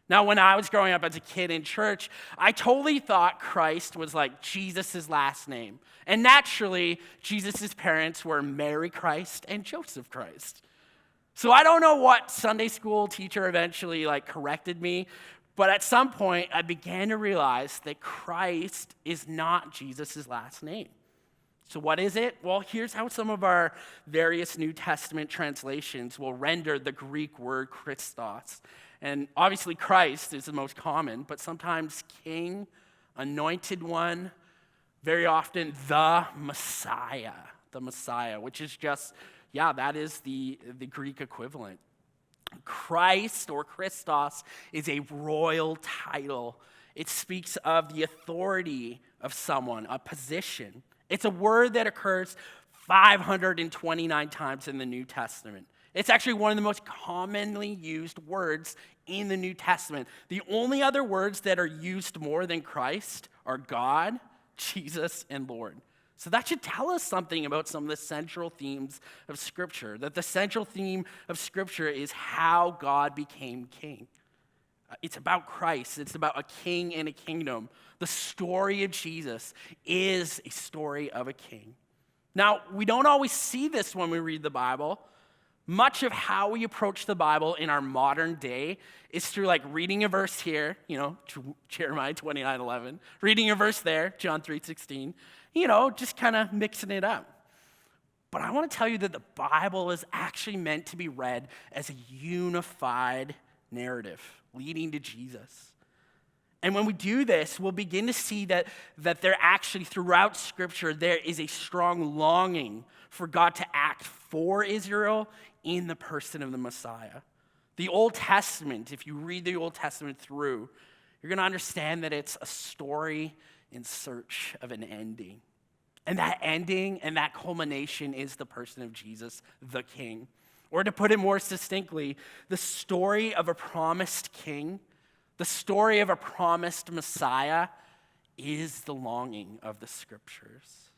Now, when I was growing up as a kid in church, I totally thought Christ was like Jesus' last name. And naturally, Jesus' parents were Mary Christ and Joseph Christ. So I don't know what Sunday school teacher eventually corrected me, but at some point I began to realize that Christ is not Jesus' last name. So what is it? Well, here's how some of our various New Testament translations will render the Greek word Christos. And obviously Christ is the most common, but sometimes King, Anointed One, very often the Messiah, which is just, that is the Greek equivalent. Christ or Christos is a royal title. It speaks of the authority of someone, a position. It's a word that occurs 529 times in the New Testament. It's actually one of the most commonly used words in the New Testament. The only other words that are used more than Christ are God, Jesus, and Lord. So that should tell us something about some of the central themes of Scripture, that the central theme of Scripture is how God became king. It's about Christ. It's about a king and a kingdom. The story of Jesus is a story of a king. Now, we don't always see this when we read the Bible. Much of how we approach the Bible in our modern day is through reading a verse here, Jeremiah 29:11, reading a verse there, John 3:16, just kind of mixing it up. But I want to tell you that the Bible is actually meant to be read as a unified narrative leading to Jesus. And when we do this, we'll begin to see that there actually, throughout Scripture, there is a strong longing for God to act for Israel in the person of the Messiah. The Old Testament, if you read the Old Testament through, you're going to understand that it's a story in search of an ending. And that ending and that culmination is the person of Jesus, the King. Or to put it more succinctly, the story of a promised king, the story of a promised Messiah is the longing of the Scriptures.